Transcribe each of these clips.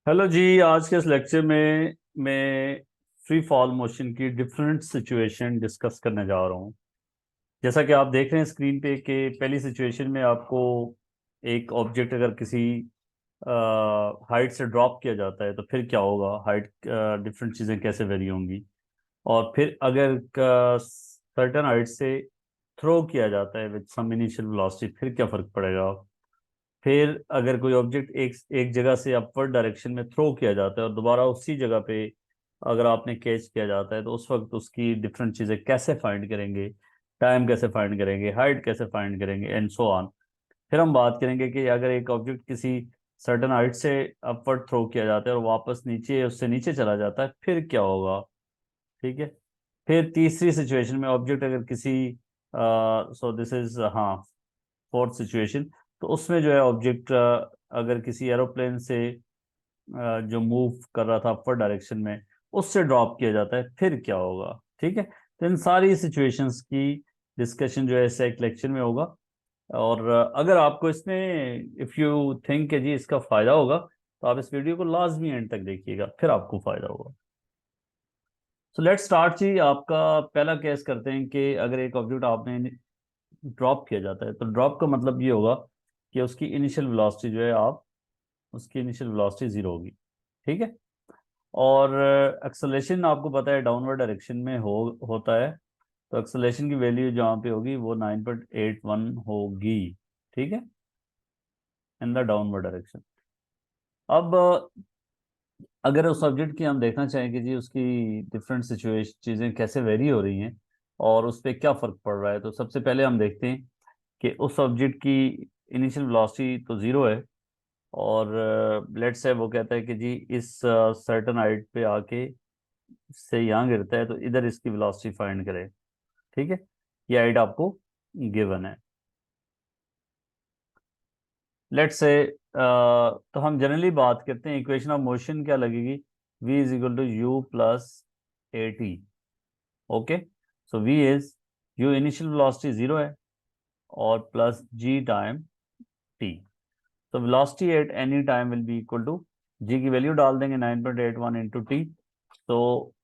Hello जी। आज के इस लेक्चर में मैं फ्री फॉल मोशन की डिफरेंट सिचुएशन डिस्कस करने जा रहा हूँ। जैसा कि आप देख रहे हैं स्क्रीन पे कि पहली सिचुएशन में आपको एक ऑब्जेक्ट अगर किसी हाइट से ड्रॉप किया जाता है तो फिर क्या होगा, हाइट डिफरेंट चीज़ें कैसे वेरी होंगी। और फिर अगर सर्टन हाइट से थ्रो किया जाता है विद सम इनिशियल वेलोसिटी फिर क्या फ़र्क पड़ेगा। फिर अगर कोई ऑब्जेक्ट एक एक जगह से अपवर्ड डायरेक्शन में थ्रो किया जाता है और दोबारा उसी जगह पे अगर आपने कैच किया जाता है तो उस वक्त उसकी डिफरेंट चीज़ें कैसे फाइंड करेंगे, टाइम कैसे फाइंड करेंगे, हाइट कैसे फाइंड करेंगे एंड सो ऑन। फिर हम बात करेंगे कि अगर एक ऑब्जेक्ट किसी सर्टन हाइट से अपवर्ड थ्रो किया जाता है और वापस नीचे उससे नीचे चला जाता है फिर क्या होगा। ठीक है। फिर तीसरी सिचुएशन में ऑब्जेक्ट अगर किसी सो दिस इज हाँ फोर्थ सिचुएशन, तो उसमें जो है ऑब्जेक्ट अगर किसी एरोप्लेन से जो मूव कर रहा था अपर डायरेक्शन में उससे ड्रॉप किया जाता है फिर क्या होगा। ठीक है। तो इन सारी सिचुएशंस की डिस्कशन जो है इस एक लेक्चर में होगा। और अगर आपको इसमें इफ़ यू थिंक कि जी इसका फ़ायदा होगा तो आप इस वीडियो को लाजमी एंड तक देखिएगा, फिर आपको फ़ायदा होगा। सो लेट्स स्टार्ट जी। आपका पहला केस करते हैं कि अगर एक ऑब्जेक्ट आपने ड्रॉप किया जाता है तो ड्रॉप का मतलब ये होगा कि उसकी इनिशियल वेलोसिटी जो है आप उसकी इनिशियल वेलोसिटी जीरो होगी। ठीक है। और एक्सेलरेशन आपको पता है डाउनवर्ड डायरेक्शन में होता है। तो एक्सेलरेशन की वैल्यू जहाँ पे होगी वो 9.81 होगी। ठीक है, इन द डाउनवर्ड डायरेक्शन। अब अगर उस सब्जेक्ट की हम देखना चाहें कि जी उसकी डिफरेंट सिचुएशन चीज़ें कैसे वेरी हो रही हैं और उस पर क्या फ़र्क पड़ रहा है, तो सबसे पहले हम देखते हैं कि उस सब्जेक्ट की इनिशियल वेलोसिटी तो ज़ीरो है। और लेट्स से वो कहता है कि जी इस सर्टन हाइट पे आके से यहाँ गिरता है तो इधर इसकी वेलोसिटी फाइंड करें। ठीक है, ये हाइट आपको गिवन है। लेट्स से तो हम जनरली बात करते हैं इक्वेशन ऑफ मोशन क्या लगेगी, v is equal to u plus a t. Okay, so v is u initial velocity zero है और प्लस g टाइम t। तो velocity at any time will be equal to g की value डाल देंगे 9.81 into t. तो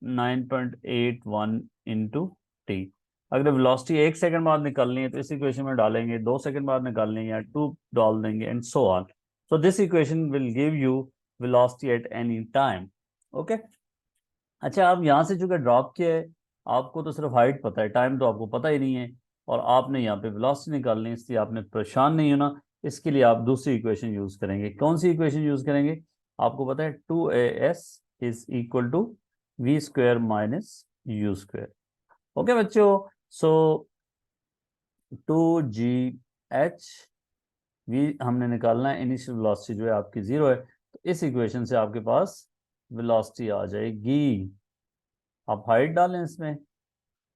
9.81 into t. अगर velocity एक second बाद निकालनी है तो इस इक्वेशन में डालेंगे, 2 सेकंड बाद निकालनी है या 2 डाल देंगे and so on. So this equation will give you velocity at any time. Okay. अच्छा, आप यहाँ से चूंकि ड्रॉप किया है आपको तो सिर्फ हाइट पता है, टाइम तो आपको पता ही नहीं है। और आपने यहाँ पे वेलोसिटी निकालनी है, इसलिए आपने परेशान नहीं होना। इसके लिए आप दूसरी इक्वेशन यूज करेंगे। कौन सी इक्वेशन यूज करेंगे? आपको पता है 2as is equal to v square minus u square. Okay बच्चों, सो 2gh वी हमने निकालना है, इनिशियल वेलोसिटी जो है आपकी जीरो है तो इस इक्वेशन से आपके पास वेलोसिटी आ जाएगी। आप हाइट डालें इसमें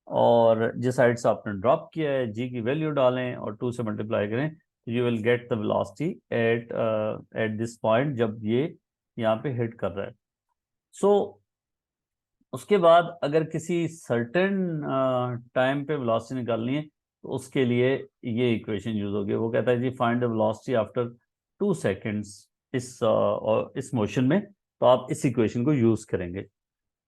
और जिस हाइट से आपने ड्रॉप किया है जी की वैल्यू डालें और 2 से मल्टीप्लाई करें तो you will get the velocity at at this point जब ये यहाँ पे हिट कर रहा है। सो उसके बाद अगर किसी सर्टेन टाइम पे वेलोसिटी निकालनी है तो उसके लिए ये इक्वेशन यूज होगी। वो कहता है जी find the velocity after 2 seconds और इस मोशन में। तो आप इस इक्वेशन को यूज करेंगे।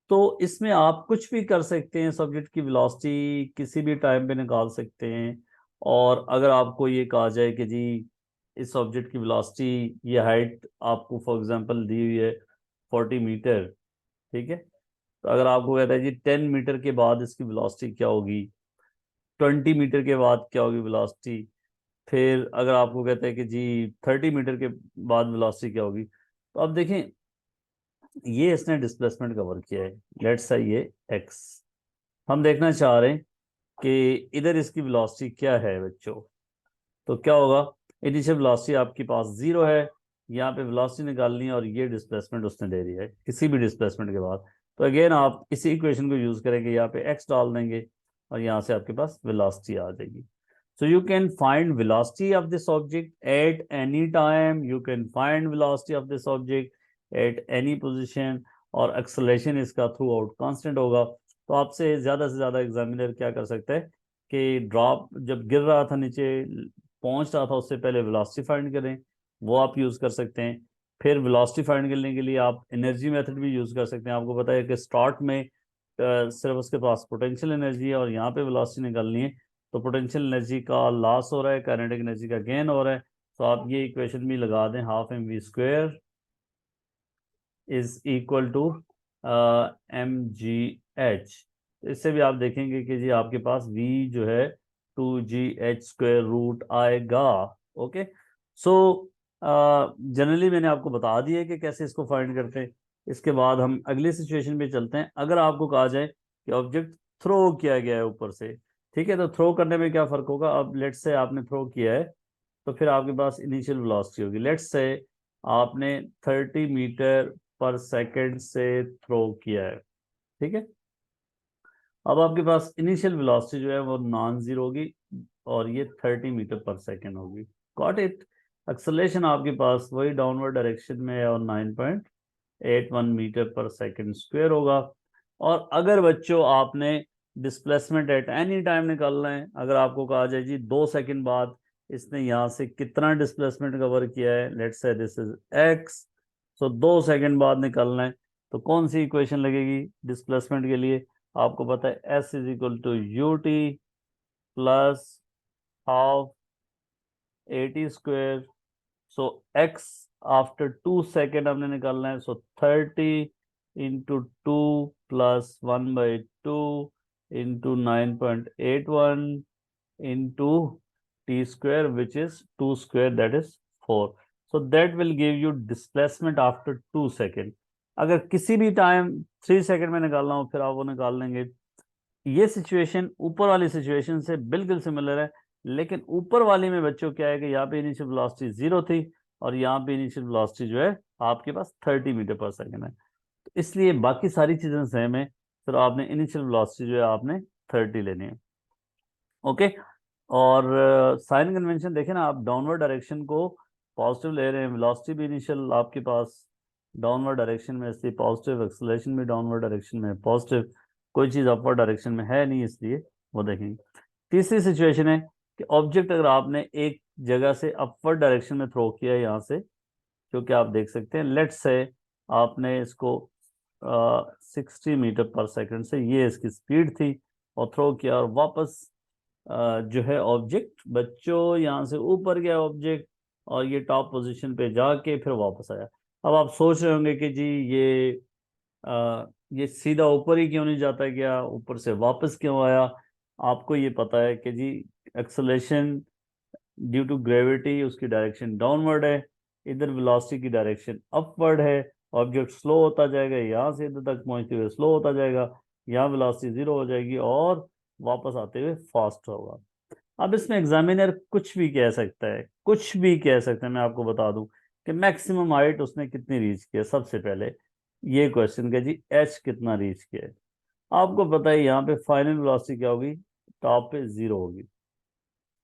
तो इसमें आप कुछ भी कर सकते हैं, सब्जेक्ट की वेलोसिटी किसी भी टाइम पे निकाल सकते हैं। और अगर आपको ये कहा जाए कि जी इस ऑब्जेक्ट की वेलोसिटी, ये हाइट आपको फॉर एग्जांपल दी हुई है 40 मीटर। ठीक है, तो अगर आपको कहता है जी 10 मीटर के बाद इसकी वेलोसिटी क्या होगी, 20 मीटर के बाद क्या होगी वेलोसिटी, फिर अगर आपको कहता है कि जी 30 मीटर के बाद वेलोसिटी क्या होगी, तो अब देखें ये इसने डिस्प्लेसमेंट कवर किया है। लेट्स से ये एक्स, हम देखना चाह रहे हैं कि इधर इसकी वेलोसिटी क्या है बच्चों। तो क्या होगा, इनिशियल वेलोसिटी आपके पास जीरो है, यहाँ पे वेलोसिटी निकालनी है और ये डिस्प्लेसमेंट उसने दे दिया है किसी भी डिस्प्लेसमेंट के बाद। तो अगेन आप इसी इक्वेशन को यूज करेंगे, यहाँ पे एक्स डाल देंगे और यहाँ से आपके पास वेलोसिटी आ जाएगी। So you can find velocity of this object at any time. You can find velocity of this object at any position. और acceleration इसका थ्रू आउट कांस्टेंट होगा। तो आपसे से ज़्यादा एग्जामिनर क्या कर सकता है कि ड्रॉप जब गिर रहा था नीचे पहुंच रहा था उससे पहले वेलोसिटी फाइंड करें, वो आप यूज़ कर सकते हैं। फिर वेलोसिटी फाइंड करने के लिए आप एनर्जी मेथड भी यूज़ कर सकते हैं। आपको पता है कि स्टार्ट में सिर्फ उसके पास पोटेंशियल एनर्जी है और यहाँ पे वेलोसिटी निकालनी है, तो पोटेंशियल एनर्जी का लॉस हो रहा है, काइनेटिक एनर्जी का गेन हो रहा है। तो आप ये इक्वेशन भी लगा दें, half m v square is equal to m g h. इससे भी आप देखेंगे कि जी आपके पास v जो है 2g h स्क्वेयर रूट आएगा। ओके, सो जनरली मैंने आपको बता दिया है कि कैसे इसको फाइंड करते हैं। इसके बाद हम अगले सिचुएशन पे चलते हैं। अगर आपको कहा जाए कि ऑब्जेक्ट थ्रो किया गया है ऊपर से, ठीक है, तो थ्रो करने में क्या फ़र्क होगा। अब लेट्स से आपने थ्रो किया है, तो फिर आपके पास इनिशियल वेलोसिटी होगी। लेट्स से आपने 30 मीटर पर सेकंड से थ्रो किया है, ठीक है। अब आपके पास इनिशियल वेलोसिटी जो है वो नॉन जीरो होगी और ये 30 मीटर पर सेकंड होगी। Got it. एक्सेलरेशन आपके पास वही डाउनवर्ड डायरेक्शन में है और 9.81 मीटर पर सेकंड स्क्वायर होगा। और अगर बच्चों आपने डिस्प्लेसमेंट एट एनी टाइम निकालना है, अगर आपको कहा जाए जी 2 सेकंड बाद इसने यहाँ से कितना डिस्प्लेसमेंट कवर किया है, let's say this is x, so 2 second बाद निकालना है, तो कौन सी इक्वेशन लगेगी डिस्प्लेसमेंट के लिए। आपको पता है s is equal to u t plus half a t square. So x after 2 second हमने निकालना है, so 30 × 2 plus 1/2 into 9.81 into t square which is 2 square that is 4। So that will give you displacement after 2 second. अगर किसी भी time 3 second में निकालना हो फिर आप वो निकाल लेंगे। ये सिचुएशन ऊपर वाली सिचुएशन से बिल्कुल सिमिलर है, लेकिन ऊपर वाली में बच्चों क्या है कि यहाँ पे इनिशियल वेलोसिटी 0 थी और यहाँ पे इनिशियल वेलोसिटी जो है आपके पास 30 मीटर पर सेकंड है, तो इसलिए बाकी सारी चीजें सेम है, फिर आपने इनिशियल वेलोसिटी जो है आपने 30 लेनी है। ओके, और साइन कन्वेंशन देखें ना, आप डाउनवर्ड डायरेक्शन को पॉजिटिव ले रहे हैं, वेलोसिटी भी इनिशियल आपके पास डाउनवर्ड डायरेक्शन में, इसलिए पॉजिटिव, एक्सेलरेशन भी डाउनवर्ड डायरेक्शन में पॉजिटिव, कोई चीज़ अपवर्ड डायरेक्शन में है नहीं, इसलिए वो देखेंगे। तीसरी सिचुएशन है कि ऑब्जेक्ट अगर आपने एक जगह से अपवर्ड डायरेक्शन में थ्रो किया है यहाँ से, क्योंकि आप देख सकते हैं लेट्स से आपने इसको 60 मीटर पर सेकंड से, ये इसकी स्पीड थी, और थ्रो किया और वापस जो है ऑब्जेक्ट बच्चों यहाँ से ऊपर गया ऑब्जेक्ट और ये टॉप पोजीशन पे जाके फिर वापस आया। अब आप सोच रहे होंगे कि जी ये सीधा ऊपर ही क्यों नहीं जाता गया, ऊपर से वापस क्यों आया। आपको ये पता है कि जी एक्सेलरेशन ड्यू टू ग्रेविटी उसकी डायरेक्शन डाउनवर्ड है, इधर वेलोसिटी की डायरेक्शन अपवर्ड है। ऑब्जेक्ट स्लो होता जाएगा, यहाँ से इधर तक पहुँचते हुए स्लो होता जाएगा, यहाँ वेलोसिटी 0 हो जाएगी और वापस आते हुए फास्ट होगा। अब इसमें एग्जामिनर कुछ भी कह सकता है, कुछ भी कह सकता है। मैं आपको बता दूं कि मैक्सिमम हाइट उसने कितनी रीच किया। सबसे पहले ये क्वेश्चन का जी एच कितना रीच किया है। आपको पता है यहाँ पे फाइनल वेलोसिटी क्या होगी, टॉप पे 0 होगी।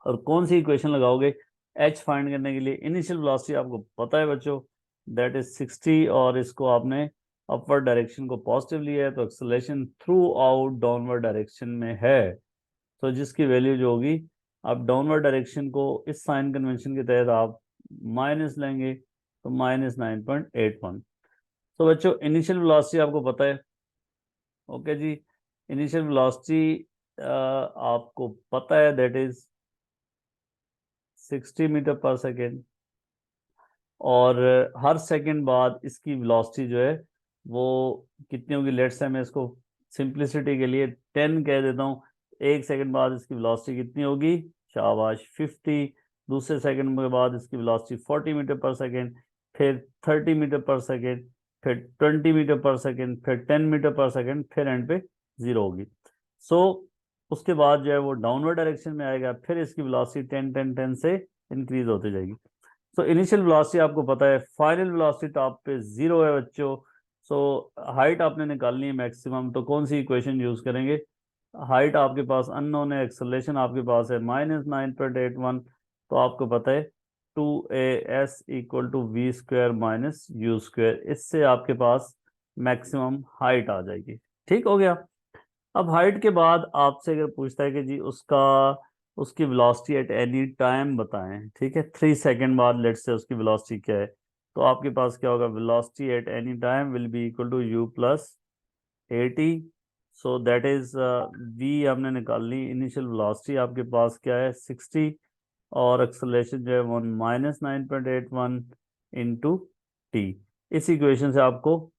और कौन सी इक्वेशन लगाओगे एच फाइंड करने के लिए। इनिशियल वेलोसिटी आपको पता है बच्चों, दैट इज 60, और इसको आपने अपवर्ड डायरेक्शन को पॉजिटिव लिया है, तो acceleration through out downward direction में है, तो जिसकी वैल्यू जो होगी, आप डाउनवर्ड डायरेक्शन को इस साइन कन्वेंशन के तहत आप माइनस लेंगे, तो -9.81। तो बच्चों इनिशियल वेलोसिटी आपको पता है। ओके जी, इनिशियल वेलोसिटी आपको पता है, that is 60 metre per second, और हर सेकंड बाद इसकी वेलोसिटी जो है वो कितनी होगी। लेट्स से मैं इसको सिंप्लिसिटी के लिए 10 कह देता हूँ। 1 सेकंड बाद इसकी वेलोसिटी कितनी होगी, शाबाश 50। दूसरे सेकंड के बाद इसकी वेलोसिटी 40 मीटर पर सेकंड, फिर 30 मीटर पर सेकंड, फिर 20 मीटर पर सेकंड, फिर 10 मीटर पर सेकंड, फिर एंड पे 0 होगी। सो उसके बाद जो है वो डाउनवर्ड डायरेक्शन में आएगा, फिर इसकी वेलोसिटी 10 से इंक्रीज होती जाएगी। तो इनिशियल वेलोसिटी आपको पता है, फाइनल वेलोसिटी टॉप पे 0 है बच्चों। सो हाइट आपने निकालनी है मैक्सिमम, तो कौन सी इक्वेशन यूज करेंगे। हाइट आपके पास अननोन है, एक्सेलरेशन आपके पास है -9.81, तो आपको पता है 2as equal to v square minus u square, इससे आपके पास मैक्सिमम हाइट आ जाएगी। ठीक हो गया। अब हाइट के बाद आपसे अगर पूछता है कि जी उसकी वेलोसिटी एट एनी टाइम बताएं, ठीक है, 3 सेकंड बाद लेट से उसकी वेलोसिटी क्या है, तो आपके पास क्या होगा, velocity at any time will be equal to u plus a t. So that is v हमने निकाल ली, इनिशियल वेलोसिटी आपके पास क्या है 60, और एक्सेलरेशन जो है 1 माइनस 9.81 इंटू टी। इस इक्वेशन से आपको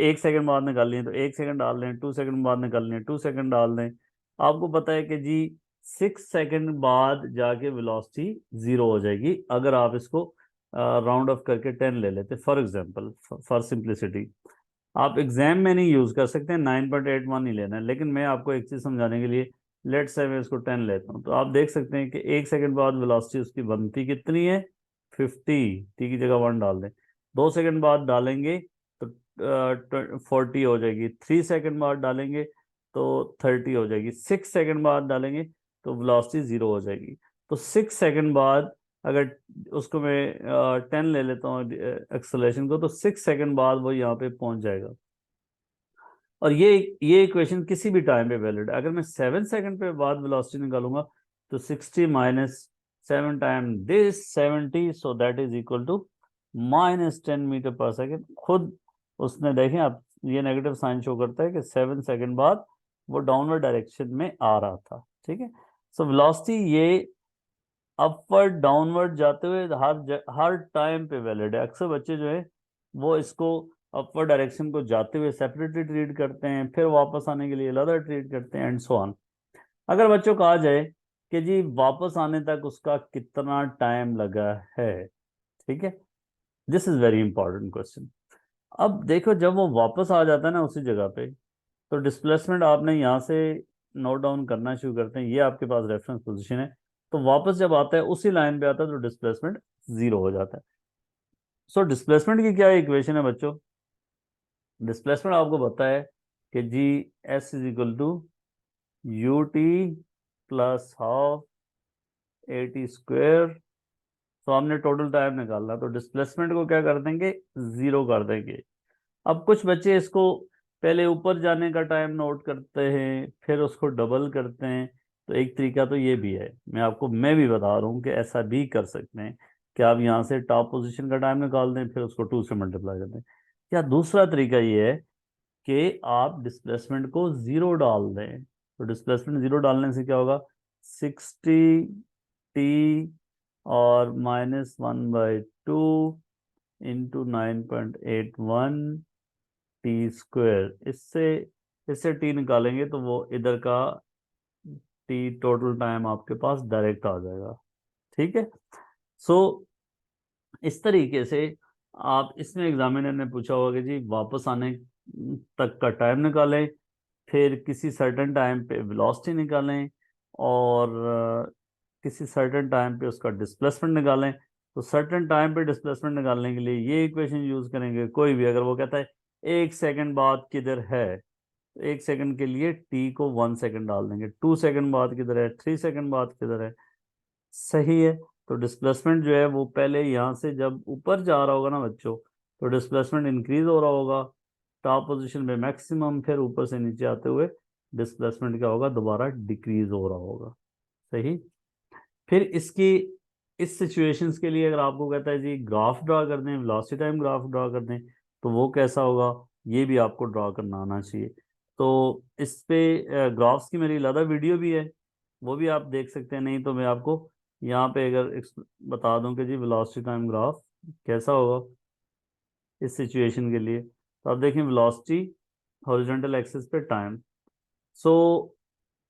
1 सेकंड बाद निकालनी है तो 1 सेकंड डाल दें, 2 सेकंड बाद निकालनी है 2 सेकंड डाल दें। आपको पता है कि जी 6 सेकंड बाद जाके वेलोसिटी 0 हो जाएगी अगर आप इसको राउंड ऑफ करके 10 ले लेते। फॉर एग्जांपल, फॉर सिंप्लिसिटी, आप एग्जाम में नहीं यूज कर सकते, 9.81 ही लेना है, लेकिन मैं आपको एक चीज समझाने के लिए लेट्स से मैं इसको 10 लेता हूँ, तो आप देख सकते हैं कि 1 सेकंड बाद वेलोसिटी उसकी बनती कितनी है 50, टी की जगह 1 डाल दें। 2 सेकंड बाद डालेंगे तो 40 हो जाएगी, 3 सेकंड बाद डालेंगे तो 30 हो जाएगी, 6 सेकंड बाद डालेंगे तो वेलोसिटी 0 हो जाएगी। तो 6 सेकंड बाद अगर उसको मैं 10 ले लेता हूँ एक्सेलरेशन को, तो 6 सेकंड बाद वो यहाँ पे पहुंच जाएगा। और ये इक्वेशन किसी भी टाइम पे वैलिड है। अगर मैं 7 सेकंड पे बाद वेलोसिटी निकालूंगा तो 60 माइनस 7 time this 70, so that is equal to minus 10 metre per second. खुद उसने देखें आप, ये नेगेटिव साइन शो करता है कि 7 सेकंड बाद वो डाउनवर्ड डायरेक्शन में आ रहा था। ठीक है, सो वेलोसिटी ये अपवर्ड डाउनवर्ड जाते हुए हर टाइम पे वैलिड है। अक्सर बच्चे जो है वो इसको अपवर्ड डायरेक्शन को जाते हुए सेपरेटली ट्रीट करते हैं, फिर वापस आने के लिए अलग ट्रीट करते हैं एंड सो ऑन। अगर बच्चों कहा जाए कि जी वापस आने तक उसका कितना टाइम लगा है, ठीक है, this is very important question. अब देखो, जब वो वापस आ जाता है ना उसी जगह पे, तो डिस्प्लेसमेंट आपने यहाँ से नोट डाउन करना शुरू करते हैं, ये आपके पास रेफरेंस पोजीशन है। तो वापस जब आता है उसी लाइन पे आता है तो डिस्प्लेसमेंट 0 हो जाता है। सो डिस्प्लेसमेंट की क्या इक्वेशन है बच्चों? डिस्प्लेसमेंट आपको पता है कि g s is equal to u t plus half a t square. तो हमने टोटल टाइम निकालना, तो डिस्प्लेसमेंट को क्या कर देंगे 0 कर देंगे। अब कुछ बच्चे इसको पहले ऊपर जाने का टाइम नोट करते हैं फिर उसको डबल करते हैं, तो एक तरीका तो ये भी है, मैं भी बता रहा हूँ कि ऐसा भी कर सकते हैं कि आप यहाँ से टॉप पोजीशन का टाइम निकाल दें फिर उसको 2 से मल्टीप्लाई कर दें। या दूसरा तरीका ये है कि आप डिस्प्लेसमेंट को 0 डाल दें। तो डिस्प्लेसमेंट 0 डालने से क्या होगा, 60 टी और -1/2 इंटू 9.81 टी स्क्वेयर। इससे इससे टी निकालेंगे तो वो इधर का टी टोटल टाइम आपके पास डायरेक्ट आ जाएगा। ठीक है, सो इस तरीके से आप, इसमें एग्जामिनर ने पूछा होगा कि जी वापस आने तक का टाइम निकालें, फिर किसी सर्टेन टाइम पे वेलोसिटी निकालें, और किसी सर्टेन टाइम पे उसका डिस्प्लेसमेंट निकालें। तो सर्टेन टाइम पे डिस्प्लेसमेंट निकालने के लिए ये इक्वेशन यूज करेंगे। कोई भी अगर वो कहता है 1 सेकंड बाद किधर है, तो 1 सेकंड के लिए टी को 1 सेकंड डाल देंगे, 2 सेकंड बाद किधर है, 3 सेकंड बाद किधर है। सही है, तो डिस्प्लेसमेंट जो है वो पहले यहाँ से जब ऊपर जा रहा होगा ना बच्चों, तो डिस्प्लेसमेंट इंक्रीज हो रहा होगा टॉप पोजीशन पे मैक्सिमम, फिर ऊपर से नीचे आते हुए डिस्प्लेसमेंट क्या होगा, दोबारा डिक्रीज हो रहा होगा। सही, फिर इसकी इस सिचुएशंस के लिए अगर आपको कहता है जी ग्राफ ड्रा कर दें, वेलोसिटी टाइम ग्राफ ड्रा कर दें, तो वो कैसा होगा, ये भी आपको ड्रा करना आना चाहिए। तो इस पे ग्राफ्स की मेरी अलग वीडियो भी है, वो भी आप देख सकते हैं, नहीं तो मैं आपको यहाँ पे अगर बता दूं कि जी वेलोसिटी टाइम ग्राफ कैसा होगा इस सिचुएशन के लिए, तो आप देखें वेलोसिटी हॉरिजॉन्टल एक्सिस पे टाइम। सो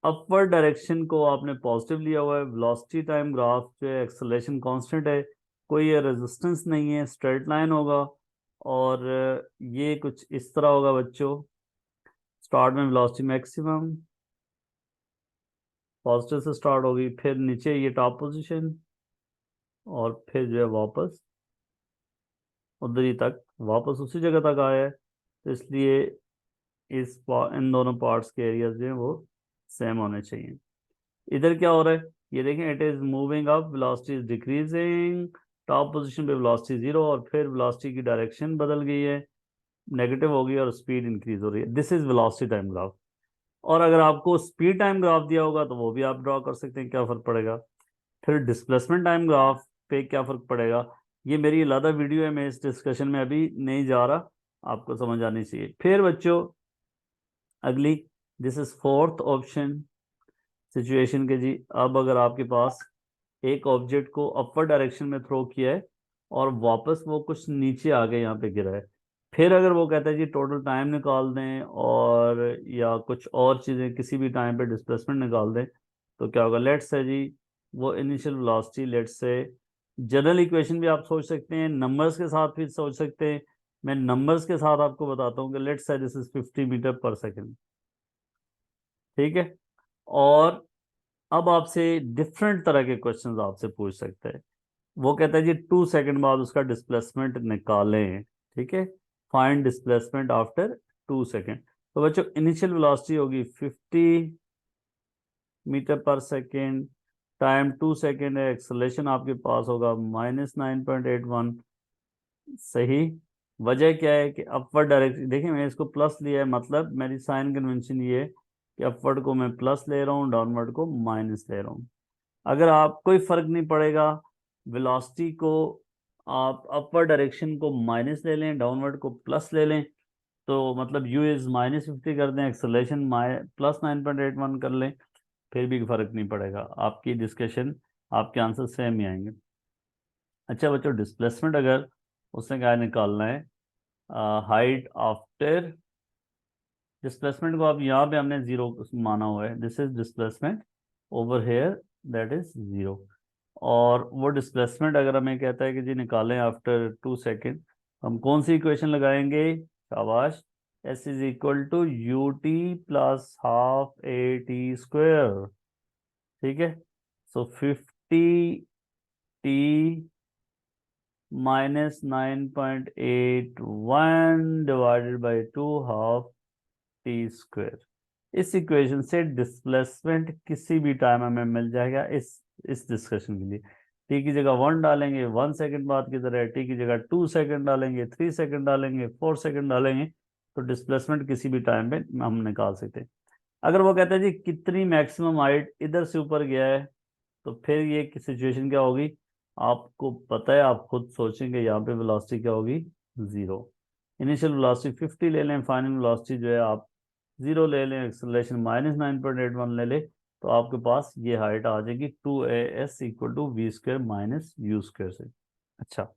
अपवर्ड डायरेक्शन को आपने पॉजिटिव लिया हुआ है, वेलोसिटी टाइम ग्राफ जो है एक्सेलरेशन कांस्टेंट है, कोई रेजिस्टेंस नहीं है, स्ट्रेट लाइन होगा, और ये कुछ इस तरह होगा बच्चों। स्टार्ट में वेलोसिटी मैक्सिमम पॉजिटिव से स्टार्ट होगी, फिर नीचे ये टॉप पोजीशन, और फिर जो है वापस उधर ही तक, वापस उसी जगह तक आया है, तो इसलिए इन दोनों पार्ट्स के एरियाज जो है वो सेम होने चाहिए। इधर क्या हो रहा है, ये देखें, it is moving up, velocity is decreasing, top position पे वेलोसिटी 0, और फिर वेलोसिटी की डायरेक्शन बदल गई है, नेगेटिव हो गई और स्पीड इंक्रीज हो रही है। This is velocity time graph. और अगर आपको स्पीड टाइम ग्राफ दिया होगा तो वो भी आप ड्रॉ कर सकते हैं, क्या फर्क पड़ेगा। फिर डिस्प्लेसमेंट टाइम ग्राफ पे क्या फर्क पड़ेगा, ये मेरी अलग वीडियो है, मैं इस डिस्कशन में अभी नहीं जा रहा, आपको समझ आनी चाहिए। फिर बच्चों अगली, this is fourth option situation के जी। अब अगर आपके पास एक ऑब्जेक्ट को अपर डायरेक्शन में थ्रो किया है और वापस वो कुछ नीचे आ गए, यहाँ पे गिरा है, फिर अगर वो कहता है जी टोटल टाइम निकाल दें और या कुछ और चीज़ें किसी भी टाइम पे डिस्प्लेसमेंट निकाल दें, तो क्या होगा? लेट्स से जी वो initial velocity, let's say general equation भी आप सोच सकते हैं, नंबर्स के साथ भी सोच सकते हैं। मैं नंबर्स के साथ आपको बताता हूँ कि let's say this is 50 metre per second, ठीक है। और अब आपसे डिफरेंट तरह के क्वेश्चंस आपसे पूछ सकते हैं। वो कहता है जी 2 सेकंड बाद उसका डिस्प्लेसमेंट निकालें, ठीक है। Find displacement after 2 second. तो बच्चों इनिशियल वेलोसिटी होगी 50 metre per second, time 2 second है, एक्सेलरेशन आपके पास होगा -9.81। सही। वजह क्या है कि अपवर्ड डायरेक्शन, देखिए मैं इसको प्लस लिया है, मतलब मेरी साइन कन्वेंशन ये है कि अपवर्ड को मैं प्लस ले रहा हूँ, डाउनवर्ड को माइनस ले रहा हूँ। अगर आप कोई फर्क नहीं पड़ेगा, वेलोसिटी को आप अपर डायरेक्शन को माइनस ले लें, डाउनवर्ड को प्लस ले लें, तो मतलब u इज -50 कर दें, एक्सेलरेशन +9.81 कर लें, फिर भी फर्क नहीं पड़ेगा, आपकी डिस्कशन आपके आंसर सेम ही आएंगे। अच्छा बच्चों, डिस्प्लेसमेंट अगर उसने क्या निकालना है, हाइट आफ्टर डिस्प्लेसमेंट को, आप यहाँ पे हमने जीरो माना हुआ है, this is displacement over here, that is zero. और वो डिस्प्लेसमेंट अगर हमें कहता है कि जी निकालें आफ्टर 2 सेकेंड, हम कौन सी इक्वेशन लगाएंगे? शाबाश, s is equal to u t plus half a t square, ठीक है। So 50t -9.81 divided by 2 half t square. इस इक्वेशन से डिस्प्लेसमेंट किसी भी टाइम हमें मिल जाएगा इस डिस्कशन के लिए। टी की जगह 1 डालेंगे 1 सेकंड बाद की तरह, टी की जगह 2 सेकंड डालेंगे, 3 सेकंड डालेंगे, 4 सेकंड डालेंगे, तो डिस्प्लेसमेंट किसी भी टाइम पे हम निकाल सकते हैं। अगर वो कहता है जी कितनी मैक्सिमम हाइट इधर से ऊपर गया है, तो फिर ये सिचुएशन क्या होगी? आपको पता है, आप खुद सोचेंगे, यहाँ पे वेलोसिटी क्या होगी? जीरो। इनिशियल वेलोसिटी 50 ले लें, फाइनल वेलोसिटी जो है आप जीरो ले लें, एक्सेलरेशन -9.81 ले लें, तो आपके पास ये हाइट आ जाएगी 2as equal to v square minus u square से। अच्छा,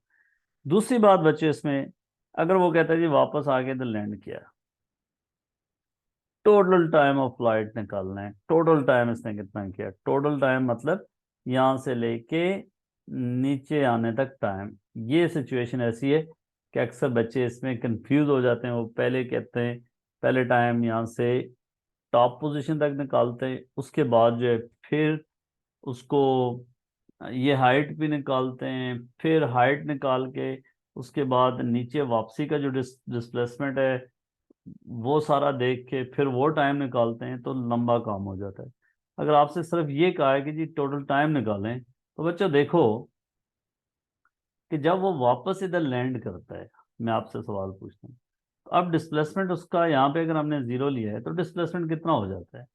दूसरी बात बच्चे इसमें, अगर वो कहता है जी वापस आके तो लैंड किया, टोटल टाइम ऑफ फ्लाइट निकालना है। टोटल टाइम इसने कितना किया? टोटल टाइम मतलब यहाँ से लेके नीचे आने तक टाइम। ये सिचुएशन ऐसी है कि अक्सर बच्चे इसमें कंफ्यूज हो जाते हैं। वो पहले कहते हैं, पहले टाइम यहाँ से टॉप पोजीशन तक निकालते हैं, उसके बाद जो है फिर उसको ये हाइट भी निकालते हैं, फिर हाइट निकाल के उसके बाद नीचे वापसी का जो डिस्प्लेसमेंट है वो सारा देख के फिर वो टाइम निकालते हैं, तो लंबा काम हो जाता है। अगर आपसे सिर्फ ये कहा है कि जी टोटल टाइम निकालें, तो बच्चों देखो कि जब वो वापस इधर लैंड करता है, मैं आपसे सवाल पूछता हूँ, तो अब डिस्प्लेसमेंट उसका यहाँ पे अगर हमने जीरो लिया है, तो डिस्प्लेसमेंट कितना हो जाता है?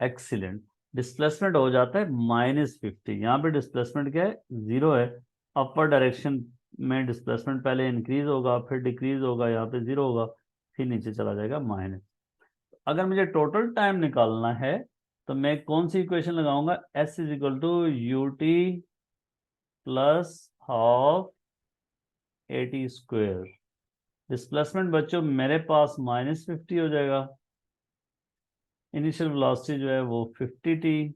एक्सीलेंट, डिस्प्लेसमेंट हो जाता है -50। यहाँ पे डिस्प्लेसमेंट क्या है? जीरो है। अपर डायरेक्शन में डिस्प्लेसमेंट पहले इंक्रीज होगा, फिर डिक्रीज होगा, यहाँ पे जीरो होगा, फिर नीचे चला जाएगा माइनस। अगर मुझे टोटल टाइम निकालना है, तो मैं कौन सी इक्वेशन लगाऊंगा? S is equal to u t plus half a t square. Displacement बच्चों मेरे पास -50 हो जाएगा, इनिशियल वेलोसिटी जो है वो 50t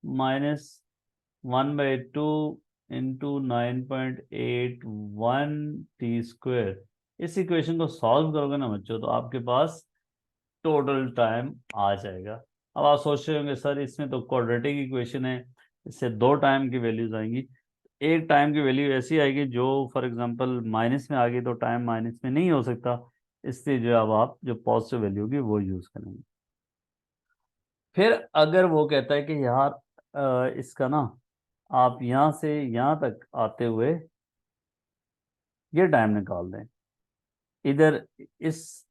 -1/2 इंटू 9.81 t स्क्वेयर। इस इक्वेशन को सॉल्व करोगे ना बच्चों, तो आपके पास टोटल टाइम आ जाएगा। अब आप सोच रहे होंगे सर इसमें तो क्वाड्रेटिक इक्वेशन है, इससे दो टाइम की वैल्यूज आएंगी। एक टाइम की वैल्यू ऐसी आएगी जो फॉर एग्जांपल माइनस में आ गई, तो टाइम माइनस में नहीं हो सकता, इसलिए जो अब आप जो पॉजिटिव वैल्यू होगी वो यूज करेंगे। फिर अगर वो कहता है कि यार इसका ना आप यहाँ से यहाँ तक आते हुए ये टाइम निकाल दें, इधर इस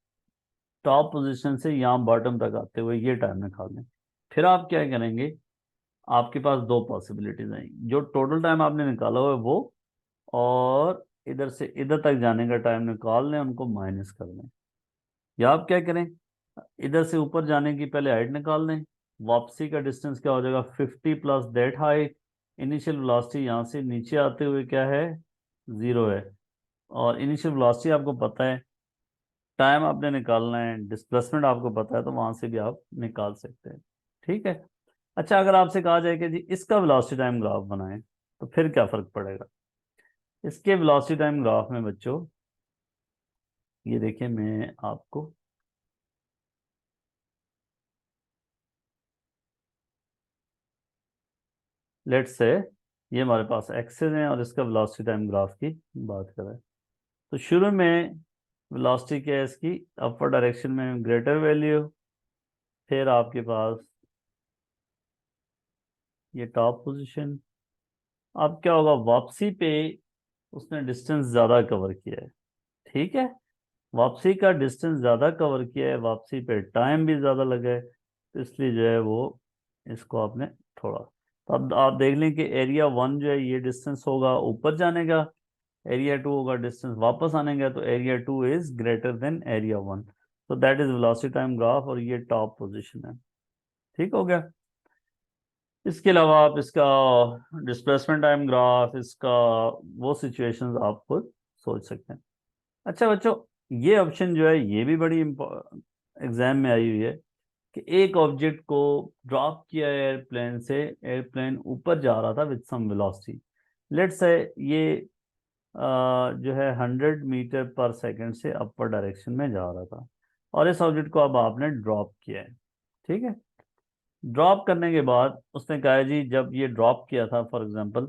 टॉप पोजीशन से यहाँ बॉटम तक आते हुए ये टाइम निकाल दें, फिर आप क्या करेंगे? आपके पास दो पॉसिबिलिटीज हैं, जो टोटल टाइम आपने निकाला हुआ है वो, और इधर से इधर तक जाने का टाइम निकाल लें, उनको माइनस कर लें। या आप क्या करें, इधर से ऊपर जाने की पहले हाइट निकाल लें, वापसी का डिस्टेंस क्या हो जाएगा 50 plus that height, initial velocity यहाँ से नीचे आते हुए क्या है, 0 है, और इनिशियल वेलोसिटी आपको पता है, टाइम आपने निकालना है, डिस्प्लेसमेंट आपको पता है, तो वहां से भी आप निकाल सकते हैं। ठीक है। अच्छा, अगर आपसे कहा जाए कि जी इसका वेलोसिटी टाइम ग्राफ बनाएं, तो फिर क्या फर्क पड़ेगा। इसके वेलोसिटी टाइम ग्राफ में बच्चों, ये देखिए मैं आपको, लेट्स से ये हमारे पास एक्सेस हैं और इसका वेलोसिटी टाइम ग्राफ की बात करें, तो शुरू में वेलोसिटी क्या है इसकी, अपर डायरेक्शन में ग्रेटर वैल्यू, फिर आपके पास ये टॉप पोजीशन। अब क्या होगा, वापसी पे उसने डिस्टेंस ज़्यादा कवर किया है। ठीक है, वापसी का डिस्टेंस ज़्यादा कवर किया है, वापसी पे टाइम भी ज़्यादा लगा है, तो इसलिए जो है वो इसको आपने थोड़ा, तो अब आप देख लें कि एरिया 1 जो है ये डिस्टेंस होगा ऊपर जाने का, एरिया 2 होगा डिस्टेंस वापस आने का, तो area 2 is greater than area 1, तो that is velocity time graph, और ये टॉप पोजीशन है। ठीक हो गया। इसके अलावा आप इसका डिस्प्लेसमेंट टाइम ग्राफ, इसका वो सिचुएशंस आप खुद सोच सकते हैं। अच्छा बच्चों, ये ऑप्शन जो है ये भी बड़ी एग्जाम में आई हुई है, कि एक ऑब्जेक्ट को ड्रॉप किया है एयरप्लेन से, एयरप्लेन ऊपर जा रहा था with some velocity, let's say ये जो है 100 मीटर पर सेकेंड से अपर डायरेक्शन में जा रहा था, और इस ऑब्जेक्ट को अब आपने ड्रॉप किया है। ठीक है, ड्रॉप करने के बाद उसने कहा है जी जब ये ड्रॉप किया था फॉर एग्जांपल,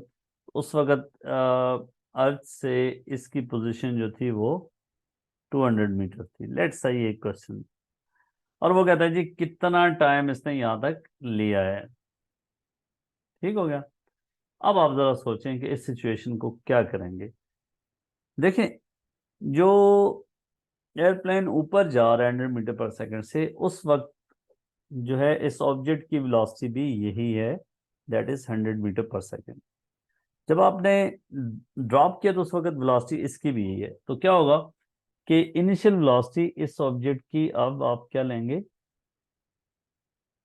उस वक्त अर्थ से इसकी पोजीशन जो थी वो 200 मीटर थी, लेट्स सही एक क्वेश्चन, और वो कहता है जी कितना टाइम इसने यहाँ तक लिया है। ठीक हो गया। अब आप जरा सोचें कि इस सिचुएशन को क्या करेंगे। देखें, जो एयरप्लेन ऊपर जा रहा है 100 मीटर पर सेकेंड से, उस वक्त जो है इस ऑब्जेक्ट की वेलोसिटी भी यही है, that is 100 metre per second. जब आपने ड्रॉप किया तो उस वक्त वेलोसिटी इसकी भी यही है, तो क्या होगा कि इनिशियल वेलोसिटी इस ऑब्जेक्ट की, अब आप क्या लेंगे,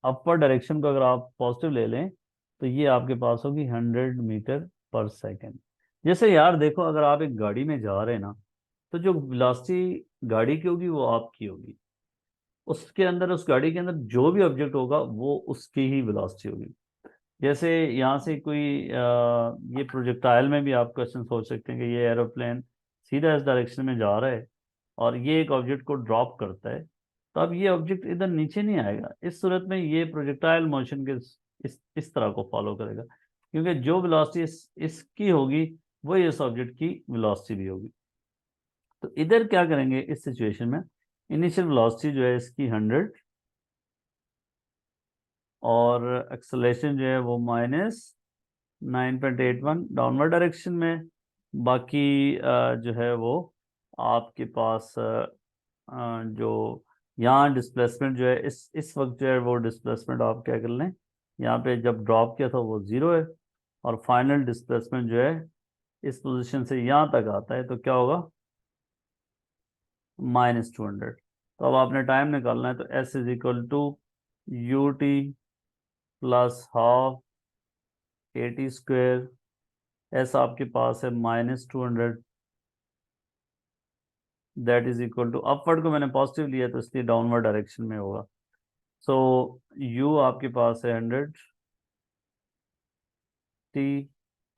अपर डायरेक्शन को अगर आप पॉजिटिव ले लें, तो ये आपके पास होगी 100 मीटर पर सेकेंड। जैसे यार देखो, अगर आप एक गाड़ी में जा रहे हैं ना, तो जो वेलोसिटी गाड़ी की होगी वो आपकी होगी, उसके अंदर, उस गाड़ी के अंदर जो भी ऑब्जेक्ट होगा वो उसकी ही वेलोसिटी होगी। जैसे यहाँ से कोई ये प्रोजेक्टाइल में भी आप क्वेश्चन सोच सकते हैं कि ये एरोप्लेन सीधा इस डायरेक्शन में जा रहा है, और ये एक ऑब्जेक्ट को ड्रॉप करता है, तो अब ये ऑब्जेक्ट इधर नीचे नहीं आएगा, इस सूरत में ये प्रोजेक्टाइल मोशन के इस तरह को फॉलो करेगा, क्योंकि जो वेलोसिटी इसकी होगी वही इस ऑब्जेक्ट की वेलोसिटी भी होगी। तो इधर क्या करेंगे इस सिचुएशन में, इनिशियल वेलोसिटी जो है इसकी 100, और एक्सेलरेशन जो है वो -9.81 डाउनवर्ड डायरेक्शन में, बाकी जो है वो आपके पास जो यहाँ डिस्प्लेसमेंट जो है इस वक्त जो है वो डिस्प्लेसमेंट आप क्या कर लें, यहाँ पे जब ड्रॉप किया था वो 0 है, और फाइनल डिस्प्लेसमेंट जो है इस पोजीशन से यहाँ तक आता है, तो क्या होगा, -200। तो अब आपने टाइम निकालना है, तो S is equal to UT plus half AT square, s आपके पास है -200, that is equal to, upward को मैंने पॉजिटिव लिया तो इसलिए डाउनवर्ड डायरेक्शन में होगा, सो यू आपके पास है 100 टी,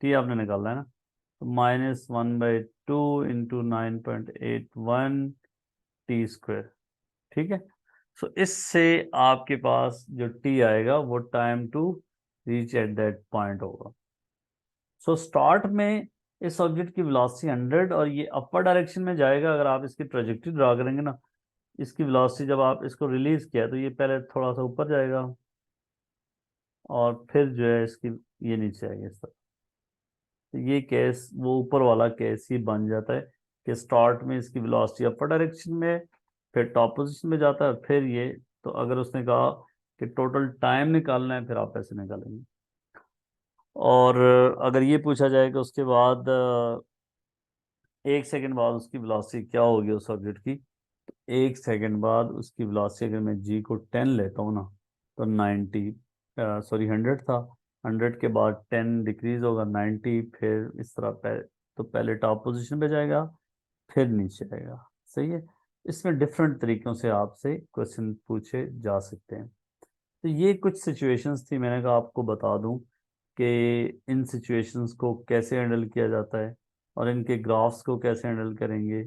टी आपने निकालना है ना, तो -1/2 × 9.81 टी स्क्वेयर। ठीक है, सो इससे आपके पास जो टी आएगा वो time to reach at that point होगा। सो स्टार्ट में इस ऑब्जेक्ट की वेलोसिटी 100, और ये अपर डायरेक्शन में जाएगा, अगर आप इसकी ट्रेजेक्टरी ड्रा करेंगे ना, इसकी वेलोसिटी जब आप इसको रिलीज किया तो ये पहले थोड़ा सा ऊपर जाएगा, और फिर जो है इसकी ये नीचे आएगी इस तरह। तो ये केस वो ऊपर वाला केस ही बन जाता है, कि स्टार्ट में इसकी वेलोसिटी अपर डायरेक्शन में, फिर टॉप पोजीशन में जाता है, फिर ये, तो अगर उसने कहा कि टोटल टाइम निकालना है, फिर आप ऐसे निकालेंगे। और अगर ये पूछा जाए कि उसके बाद 1 सेकंड बाद उसकी वेलोसिटी क्या होगी उस ऑब्जेक्ट की, 1 सेकंड बाद उसकी वेलोसिटी अगर मैं जी को 10 लेता हूँ ना, तो 90, सॉरी 100 था, 100 के बाद 10 डिक्रीज होगा 90, फिर इस तरह तो पहले टॉप पोजीशन पे जाएगा, फिर नीचे आएगा। सही है। इसमें डिफरेंट तरीक़ों से आपसे क्वेश्चन पूछे जा सकते हैं। तो ये कुछ सिचुएशंस थी, मैंने कहा आपको बता दूं कि इन सिचुएशंस को कैसे हैंडल किया जाता है और इनके ग्राफ्स को कैसे हैंडल करेंगे,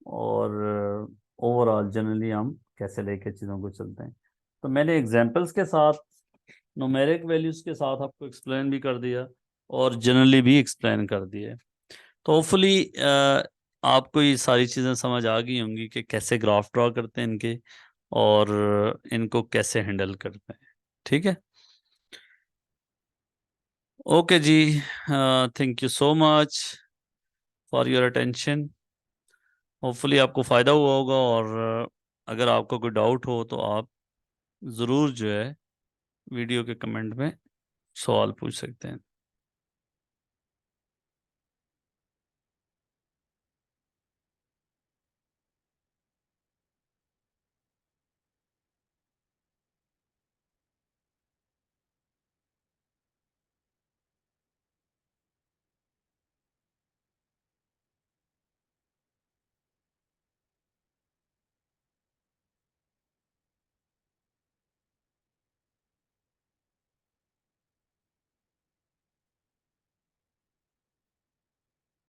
और ओवरऑल जनरली हम कैसे लेके चीज़ों को चलते हैं। तो मैंने एग्जांपल्स के साथ, न्यूमेरिक वैल्यूज़ के साथ आपको एक्सप्लेन भी कर दिया और जनरली भी एक्सप्लेन कर दिया। तो होपफुली आपको ये सारी चीज़ें समझ आ गई होंगी कि कैसे ग्राफ ड्रॉ करते हैं इनके, और इनको कैसे हैंडल करते हैं। ठीक है। ओके जी, thank you so much for your attention. Hopefully आपको फ़ायदा हुआ होगा, और अगर आपको कोई डाउट हो तो आप ज़रूर जो है वीडियो के कमेंट में सवाल पूछ सकते हैं।